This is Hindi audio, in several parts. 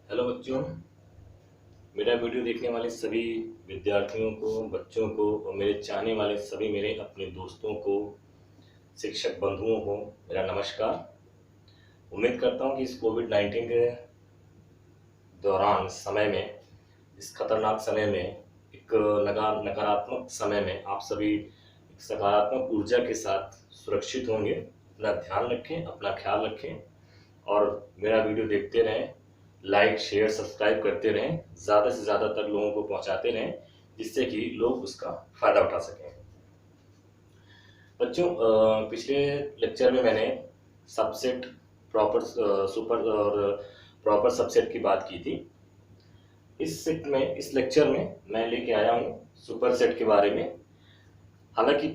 हेलो बच्चों। मेरा वीडियो देखने वाले सभी विद्यार्थियों को, बच्चों को और मेरे चाहने वाले सभी मेरे अपने दोस्तों को, शिक्षक बंधुओं को मेरा नमस्कार। उम्मीद करता हूँ कि इस कोविड-19 के दौरान समय में, इस खतरनाक समय में, एक नकारात्मक समय में आप सभी एक सकारात्मक ऊर्जा के साथ सुरक्षित होंगे। अपना ध्यान रखें, अपना ख्याल रखें और मेरा वीडियो देखते रहें। लाइक, शेयर, सब्सक्राइब करते रहें, ज़्यादा से ज़्यादा तक लोगों को पहुंचाते रहें, जिससे कि लोग उसका फ़ायदा उठा सकें। बच्चों, पिछले लेक्चर में मैंने सबसेट, प्रॉपर, सुपर और प्रॉपर सबसेट की बात की थी। इस लेक्चर में मैं लेके आया हूँ सुपर सेट के बारे में। हालांकि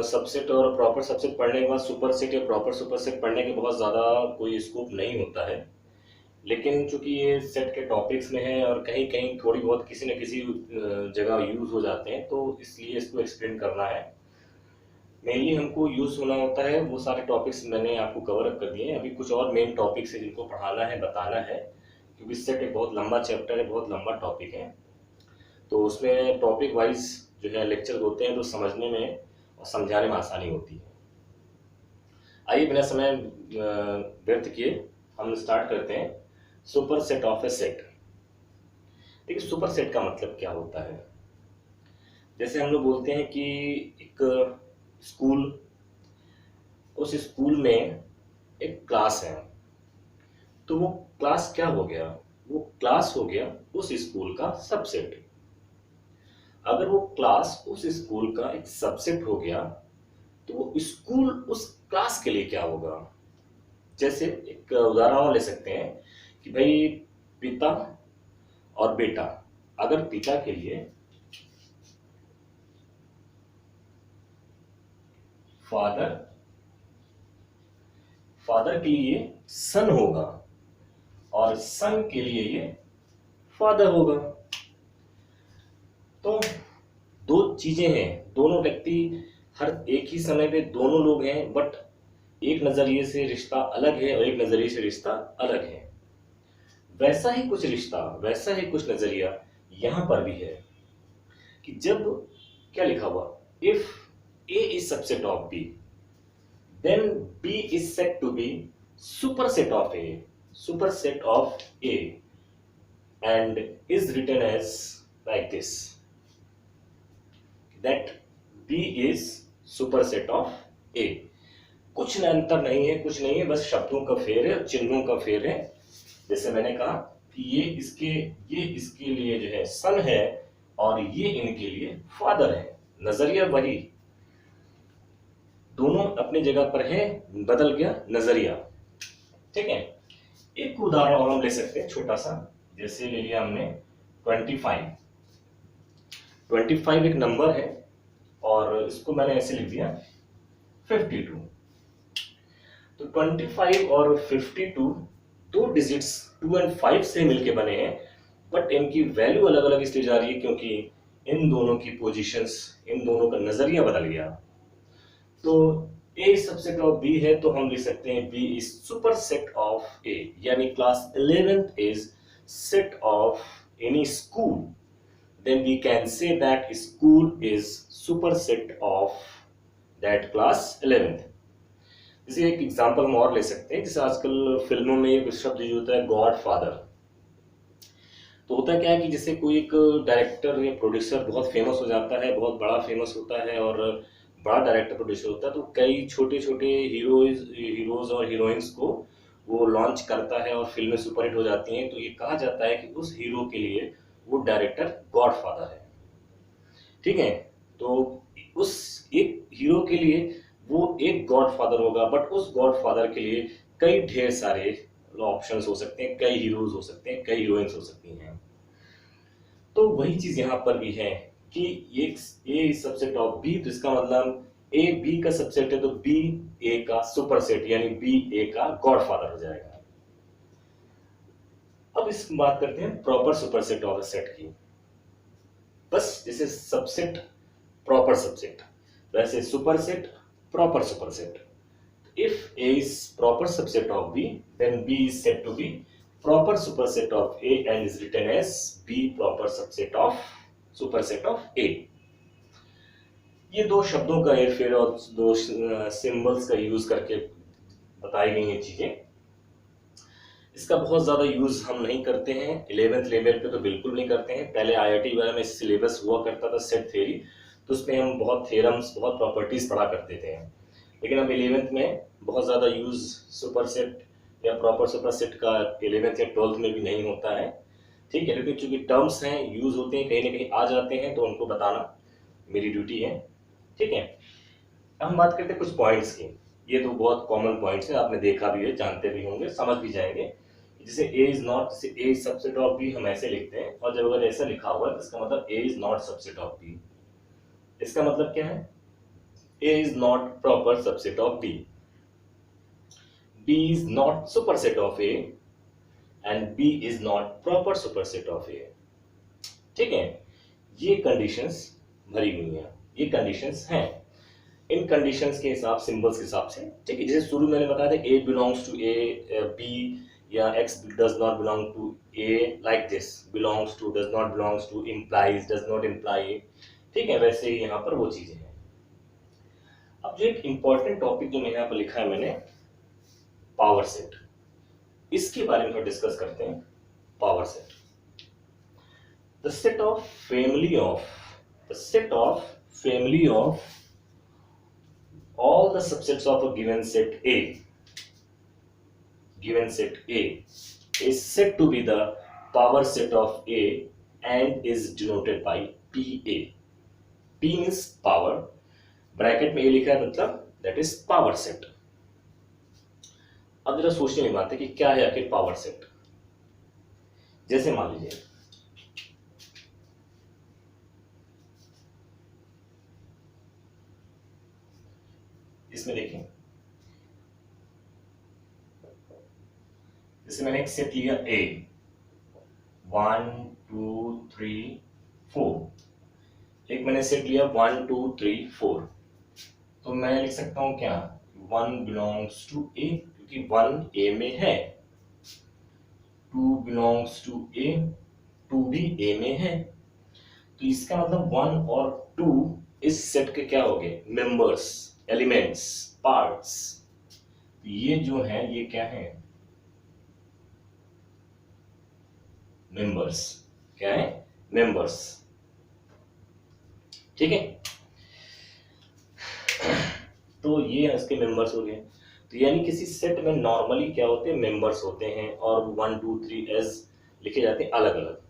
सबसेट और प्रॉपर सबसेट पढ़ने के बाद सुपर सेट या प्रॉपर सुपर सेट पढ़ने के बहुत ज़्यादा कोई स्कोप नहीं होता है, लेकिन चूंकि ये सेट के टॉपिक्स में है और कहीं कहीं थोड़ी बहुत किसी न किसी जगह यूज़ हो जाते हैं, तो इसलिए इसको एक्सप्लेन करना है। मेनली हमको यूज़ होना होता है वो सारे टॉपिक्स मैंने आपको कवर अप कर दिए हैं। अभी कुछ और मेन टॉपिक्स है जिनको पढ़ाना है, बताना है, क्योंकि सेट एक बहुत लंबा चैप्टर है, बहुत लंबा टॉपिक है। तो उसमें टॉपिक वाइज जो है लेक्चर होते हैं, तो समझने में और समझाने में आसानी होती है। आइए बिना समय व्यर्थ किए हम स्टार्ट करते हैं। Super set of A set. देखिए, सुपर सेट का मतलब क्या होता है। जैसे हम लोग बोलते हैं कि एक स्कूल, उस स्कूल में एक क्लास है, तो वो क्लास क्या हो गया? वो क्लास हो गया उस स्कूल का सबसेट। अगर वो क्लास उस स्कूल का एक सबसेट हो गया, तो वो स्कूल उस क्लास के लिए क्या होगा? जैसे एक उदाहरण और ले सकते हैं कि भाई, पिता और बेटा। अगर पिता के लिए फादर, फादर के लिए सन होगा और सन के लिए ये फादर होगा, तो दो चीजें हैं, दोनों व्यक्ति हर एक ही समय पे दोनों लोग हैं, बट एक नजरिए से रिश्ता अलग है और एक नजरिए से रिश्ता अलग है। वैसा ही कुछ रिश्ता, वैसा ही कुछ नजरिया यहां पर भी है कि जब क्या लिखा हुआ, if A is subset of B, then B is said to be superset of A, superset of A, and is written as like this, that B is superset of A। कुछ अंतर नहीं है, कुछ नहीं है, बस शब्दों का फेर है, चिन्हों का फेर है। जैसे मैंने कहा कि ये इसके लिए जो है सन है और ये इनके लिए फादर है। नजरिया वही, दोनों अपनी जगह पर है, बदल गया नजरिया। ठीक है। एक उदाहरण और हम ले सकते हैं छोटा सा। जैसे ले लिया हमने 25। 25 एक नंबर है और इसको मैंने ऐसे लिख दिया 52। तो 25 और 52 दो डिजिट्स 2 और 5 से मिलके बने हैं, बट इनकी वैल्यू अलग अलग इसलिए जा रही है क्योंकि इन दोनों की पोजीशंस, इन दोनों का नजरिया बदल गया। तो A सबसेट ऑफ B है, तो हम लिख सकते हैं B is superset of A, यानी class 11th is set of any school, then we can say that school is superset of that class 11th। जैसे एक एग्जांपल हम और ले सकते हैं, जैसे आजकल फिल्मों में एक शब्द यूज होता है गॉड फादर। तो होता क्या है कि जैसे कोई एक डायरेक्टर या प्रोड्यूसर बहुत फेमस हो जाता है, बहुत बड़ा फेमस होता है और बड़ा डायरेक्टर प्रोड्यूसर होता है, तो कई छोटे छोटे हीरोज और हीरोइंस को वो लॉन्च करता है और फिल्में सुपरहिट हो जाती हैं। तो ये कहा जाता है कि उस हीरो के लिए वो डायरेक्टर गॉड फादर है। ठीक है। तो उस एक हीरो के लिए वो एक गॉड फादर होगा, बट उस गॉड फादर के लिए कई ढेर सारे ऑप्शंस हो सकते हैं, कई हीरोज हो सकते हैं, कई हीरोइंस हो सकती हैं। तो वही चीज यहाँ पर भी है कि ए सबसेट ऑफ बी, तो इसका मतलब ए बी का सबसेट है, तो बी ए का सुपरसेट, यानी बी ए का गॉडफादर हो जाएगा। अब इस बात करते हैं प्रॉपर सुपरसेट ऑफ सेट की। बस जैसे सबसेट, प्रॉपर सबसेट, वैसे superset, proper superset. If A is proper subset of B, then B is said to be proper superset of A and is written as B proper subset of superset of A। ये दो शब्दों का हेरफेर और दो सिंबल्स का यूज करके बताई गई ये चीजें। इसका बहुत ज्यादा यूज हम नहीं करते हैं, 11th लेवल पे तो बिल्कुल नहीं करते हैं। पहले आईआईटी वगैरह में सिलेबस हुआ करता था सेट थ्योरी, तो उसमें हम बहुत थ्योरम्स, बहुत प्रॉपर्टीज पढ़ा करते थे। लेकिन अब 11th में बहुत ज्यादा यूज सुपरसेट या प्रॉपर सुपरसेट का 11th या 12th में भी नहीं होता है, ठीक है। लेकिन चूंकि टर्म्स हैं, यूज होते हैं, कहीं ना कहीं आ जाते हैं, तो उनको बताना मेरी ड्यूटी है, ठीक है। अब हम बात करते हैं कुछ पॉइंट्स की। ये तो बहुत कॉमन पॉइंट्स हैं, आपने देखा भी है, जानते भी होंगे, समझ भी जाएंगे। जैसे ए इज नॉट, जैसे ए इज सबसेट ऑफ बी हम ऐसे लिखते हैं, और जब अगर ऐसा लिखा हुआ है तो इसका मतलब A is not subset of B. इसका मतलब क्या है? A is not proper subset of B, B is not superset of A, and B is not proper superset of A, ठीक है। ये कंडीशंस भरी हुई हैं, ये कंडीशंस हैं। इन कंडीशंस के हिसाब, सिंबल्स के हिसाब से, ठीक है। जैसे शुरू मैंने बताया था A belongs to A, B या X does not belong to A, like this, belongs to, does not belongs to, implies, does not imply, ठीक है। वैसे ही यहाँ पर वो चीजें हैं। अब जो एक इंपॉर्टेंट टॉपिक जो यहाँ पर लिखा है मैंने, पावर सेट, इसके बारे में डिस्कस करते हैं। Power set, the set of family of, the set of family of all the subsets of a given set A, given set A is said to be the power set of A and is denoted by PA। P means power, bracket में ये लिखा है, मतलब that is power set। अब जरा सोचने की बात है कि क्या है आखिर पावर सेट। जैसे मान लीजिए इसमें देखें, जैसे मैंने एक सेट लिया ए, 1 2 3 4, एक मैंने सेट लिया 1 2 3 4, तो मैं लिख सकता हूं क्या, 1 बिलोंग्स टू ए, क्योंकि 1 ए में है, 2 बिलोंग्स टू ए, 2 भी ए में है। तो इसका मतलब 1 और 2 इस सेट के क्या हो गए, मेंबर्स, एलिमेंट्स, पार्ट्स। ये जो है ये क्या है, मेंबर्स, क्या है, मेंबर्स, ठीक है। तो ये इसके मेंबर्स हो गए। तो यानी किसी सेट में नॉर्मली क्या होते हैं, मेंबर्स होते हैं, और 1 2 3 एज लिखे जाते हैं अलग अलग।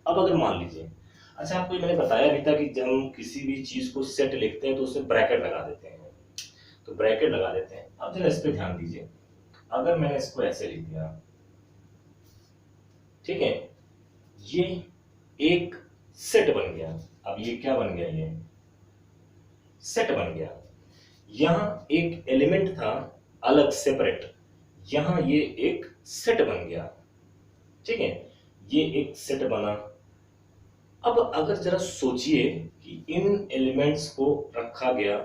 अब अगर मान लीजिए, अच्छा आपको मैंने बताया भी था कि जब हम किसी भी चीज को सेट लिखते हैं तो उसमें ब्रैकेट लगा देते हैं, तो ब्रैकेट लगा देते हैं। अब जरा इस पे ध्यान दीजिए, अगर मैंने इसको ऐसे लिख दिया, ठीक है, ये एक सेट बन गया। अब ये क्या बन गया, ये सेट बन गया। यहां एक एलिमेंट था अलग सेपरेट, यहां ये एक सेट बन गया, ठीक है, ये एक सेट बना। अब अगर जरा सोचिए कि इन एलिमेंट्स को रखा गया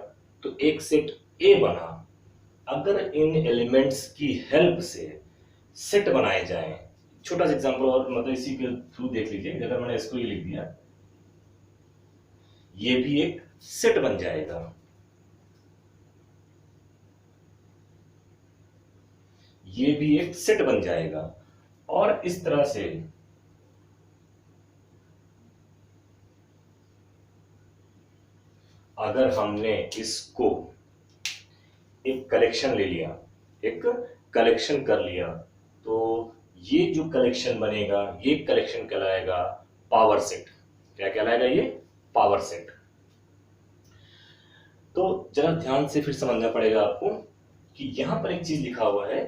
तो एक सेट ए बना। अगर इन एलिमेंट्स की हेल्प से सेट बनाए जाए, छोटा सा एग्जांपल और मतलब इसी के थ्रू देख लीजिए, अगर मैंने इसको ये लिख दिया, ये भी एक सेट बन जाएगा, ये भी एक सेट बन जाएगा। और इस तरह से अगर हमने इसको एक कलेक्शन ले लिया, एक कलेक्शन कर लिया, तो ये जो कलेक्शन बनेगा ये कलेक्शन कहलाएगा पावर सेट। क्या कहलाएगा ये, पावर सेट। तो जरा ध्यान से फिर समझना पड़ेगा आपको कि यहां पर एक चीज लिखा हुआ है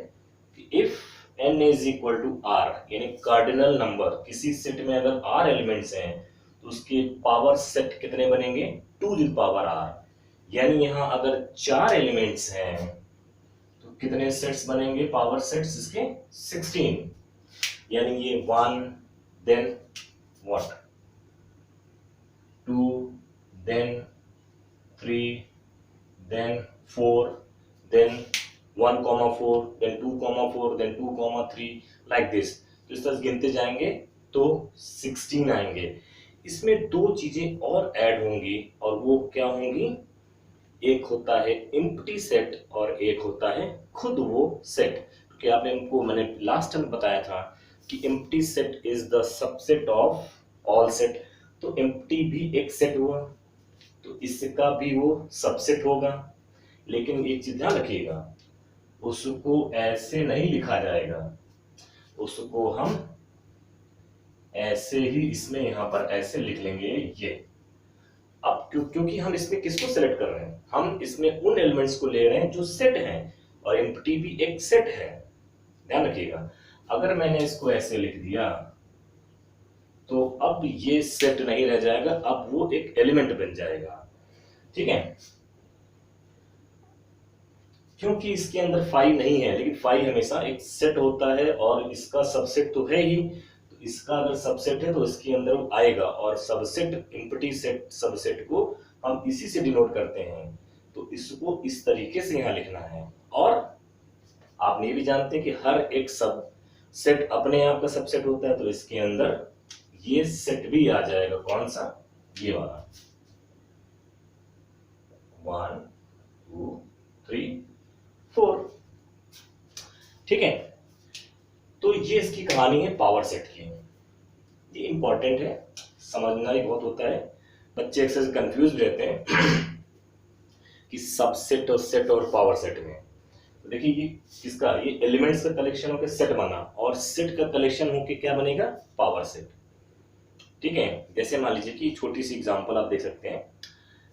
कि if n is equal to r, यानी कार्डिनल नंबर, किसी सेट में अगर r एलिमेंट्स हैं तो उसके पावर सेट कितने बनेंगे, 2 टू द पावर r। यानी यहां अगर 4 एलिमेंट्स हैं तो कितने सेट्स बनेंगे, पावर सेट्स इसके 16। यानी ये 1 then what, 2 then 3 then 4 then 1,4, then 2,4, then 2,3, like this. तो इस तरह से गिनते जाएंगे तो 16 आएंगे। इसमें दो चीजें और ऐड होंगी, और वो क्या होंगी? एक होता है एम्प्टी सेट और एक होता है खुद वो सेट। क्योंकि आपने इनको, मैंने लास्ट टाइम बताया था कि empty set is the subset of all set. तो एम्प्टी भी एक सेट हुआ, तो इसका भी वो सबसेट होगा। लेकिन एक चीज ध्यान रखिएगा, उसको ऐसे नहीं लिखा जाएगा, उसको हम ऐसे ही इसमें यहां पर ऐसे लिख लेंगे ये। अब क्योंकि हम इसमें किसको सेलेक्ट कर रहे हैं? हम इसमें उन एलिमेंट्स को ले रहे हैं जो सेट हैं, और एम्प्टी भी एक सेट है। ध्यान रखिएगा, अगर मैंने इसको ऐसे लिख दिया तो अब ये सेट नहीं रह जाएगा, अब वो एक एलिमेंट बन जाएगा। ठीक है, क्योंकि इसके अंदर फाई नहीं है, लेकिन फाई हमेशा एक सेट होता है और इसका सबसेट तो है ही। तो इसका अगर सबसेट है तो इसके अंदर वो आएगा, और सबसेट, एम्प्टी सेट सबसेट को हम इसी से डिनोट करते हैं। तो इसको इस तरीके से यहां लिखना है। और आप ये भी जानते हैं कि हर एक सब सेट अपने आप का सबसेट होता है, तो इसके अंदर ये सेट भी आ जाएगा। कौन सा? ये वाला, 1 2 3 4। ठीक है, तो ये इसकी कहानी है पावर सेट की। ये इंपॉर्टेंट है, समझना ही बहुत होता है। बच्चे अक्सर कंफ्यूज रहते हैं कि सबसेट और सेट और पावर सेट में। तो देखिए, ये किसका, ये एलिमेंट्स का कलेक्शन होकर सेट बना, और सेट का कलेक्शन होकर क्या बनेगा? Power set. ठीक है, जैसे मान लीजिए कि छोटी सी एग्जांपल आप देख सकते हैं,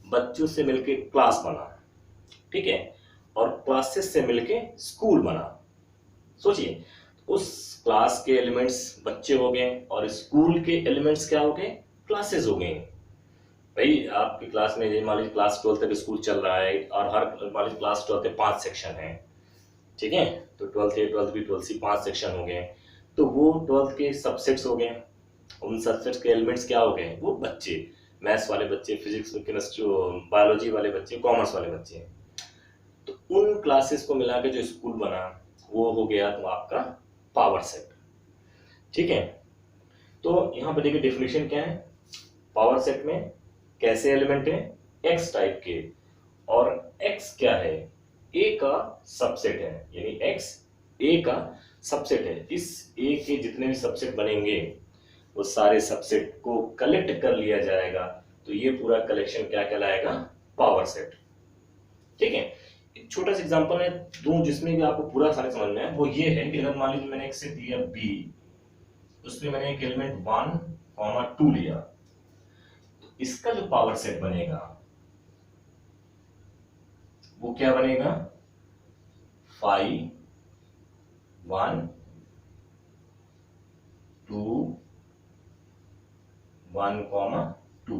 बच्चों से मिलके क्लास बना, ठीक है, और क्लासेस से मिलके स्कूल बना। सोचिए, उस क्लास के एलिमेंट्स बच्चे हो गए, और स्कूल के एलिमेंट्स क्या हो गए? क्लासेस हो गए। भाई आपकी क्लास में मान लीजिए क्लास 12 तक स्कूल चल रहा है, और हर मान लीजिए क्लास 12 के 5 सेक्शन हैं। ठीक है, तो 12th A 12th B 12th C 5 section हो गए, तो वो 12th के सबसेट्स हो गए। उन सबसेट्स के एलिमेंट्स क्या हो गए? वो बच्चे, मैथ्स वाले बच्चे, फिजिक्स, केमिस्ट्री, बायोलॉजी वाले बच्चे, कॉमर्स वाले बच्चे। तो उन क्लासेस को मिला के जो स्कूल बना, वो हो गया तो आपका पावर सेट। ठीक है, तो यहां पर देखिए डेफिनेशन क्या है। पावर सेट में कैसे एलिमेंट है? एक्स टाइप के, और एक्स क्या है? ए का सबसेट है, यानी एक्स ए का सबसेट है। इस ए के जितने भी सबसेट बनेंगे, वो सारे सबसेट को कलेक्ट कर लिया जाएगा। तो ये पूरा कलेक्शन क्या कहलाएगा? Power set. ठीक है, एक छोटा सा एग्जांपल है दूं जिसमें भी आपको पूरा सारे समझ में है। वो ये है कि अगर मान लीजिए मैंने एक सेट दिया बी, उसमें मैंने एक एलिमेंट 1, 2 लिया, तो इसका जो पावर सेट बनेगा वो क्या बनेगा? 5 1 2 1, 2,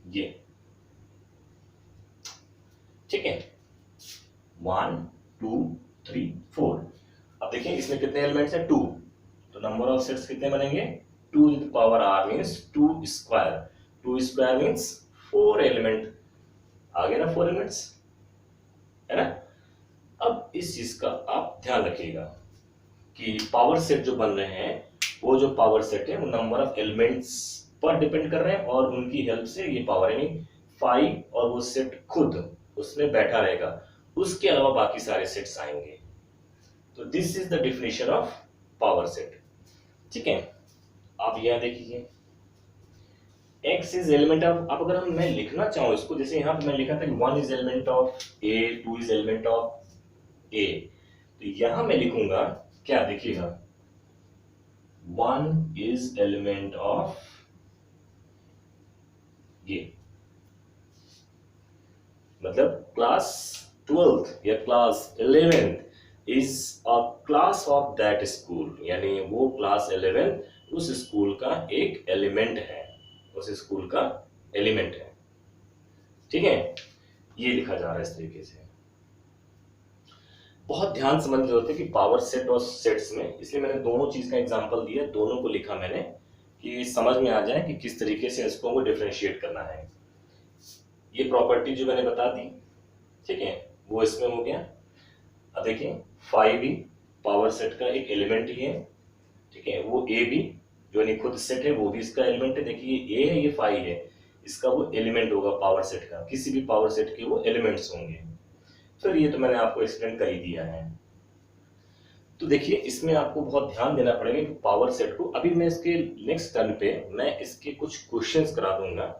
ये। ठीक है, 1 2 3 4। अब देखिए इसमें कितने एलिमेंट्स हैं? 2। तो नंबर ऑफ सेट्स कितने बनेंगे? 2 to the power r means 2 square. 2 square means 4 element. आ गए ना 4 एलिमेंट्स, है ना? अब इस चीज का आप ध्यान रखिएगा कि पावर सेट जो बन रहे हैं, वो जो पावर सेट है वो नंबर ऑफ एलिमेंट्स पर डिपेंड कर रहे हैं, और उनकी हेल्प से ये पावर, यानी 5, और वो सेट खुद उसमें बैठा रहेगा। उसके अलावा बाकी सारे सेट्स आएंगे। तो this is the definition of power set. ठीक है, आप यहां देखिए, x इज एलिमेंट ऑफ, अब अगर मैं लिखना चाहूं इसको, जैसे यहां पे मैं लिखा था कि 1 is element of a, 2 is element of a, तो यहां मैं लिखूंगा क्या? देखिएगा, 1 इज एलिमेंट ऑफ ये, मतलब क्लास 12th या class 11th is a class of that school, यानी वो क्लास 11 उस स्कूल का एक एलिमेंट है, उस स्कूल का एलिमेंट है। ठीक है, ये लिखा जा रहा है इस तरीके से। बहुत ध्यान समझ होते हैं कि पावर सेट और सेट्स में, इसलिए मैंने दोनों चीज का एग्जांपल दिया, दोनों को लिखा मैंने कि समझ में आ जाए कि किस तरीके से इसको हमको डिफरेंशिएट करना है। ये प्रॉपर्टी जो मैंने बता दी, ठीक है, वो इसमें हो गया। अब देखिए 5 भी पावर सेट का एक एलिमेंट ही है, ठीक है। वो ए भी जो नहीं खुद सेट है वो भी इसका एलिमेंट है। देखिए ए है, ये 5 है, इसका वो एलिमेंट होगा पावर सेट का, किसी भी पावर सेट के वो एलिमेंट्स होंगे। फिर ये तो मैंने आपको एक्सप्लेन कर ही दिया है। तो देखिए इसमें आपको बहुत ध्यान देना पड़ेगा कि पावर सेट को, अभी मैं इसके नेक्स्ट टर्न पे मैं इसके कुछ क्वेश्चंस करा दूंगा।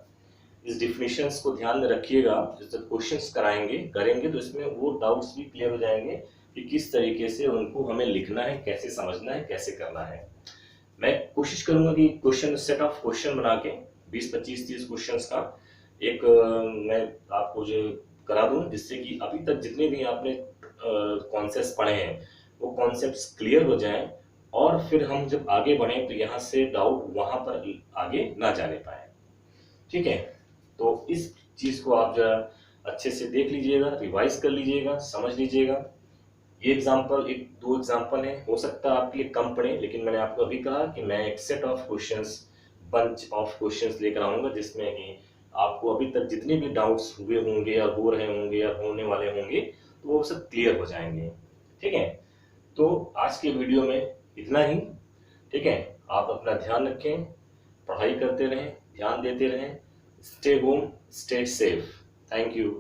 इस डिफिनेशंस को ध्यान में रखिएगा, जब क्वेश्चंस करेंगे तो इसमें वो डाउट्स भी क्लियर हो जाएंगे कि किस तरीके से उनको हमें लिखना है, कैसे समझना है, कैसे करना है। मैं कोशिश करूंगा कि क्वेश्चन सेट ऑफ क्वेश्चन बना के 20, 25, 30 क्वेश्चंस का एक मैं आपको जो करा दूं, जिससे कि अभी तक जितने भी आपने कॉन्सेप्ट्स पढ़े हैं वो कॉन्सेप्ट्स क्लियर हो जाएं, और फिर हम जब आगे बढ़ें तो यहाँ से डाउट वहां पर आगे ना जाने पाए, ठीक है। तो इस चीज को आप जरा अच्छे से देख लीजिएगा, रिवाइज कर लीजिएगा, समझ लीजिएगा। ये एग्जाम्पल, एक दो एग्जाम्पल है, हो सकता है आपके लिए कम पड़े, लेकिन मैंने आपको अभी कहा कि मैं एक set of questions, bunch of questions लेकर आऊंगा, जिसमें कि आपको अभी तक जितने भी डाउट्स हुए होंगे या हो रहे होंगे या होने वाले होंगे तो वो सब क्लियर हो जाएंगे, ठीक है। तो आज के वीडियो में इतना ही, ठीक है। आप अपना ध्यान रखें, पढ़ाई करते रहें, ध्यान देते रहें, stay home, stay safe. Thank you.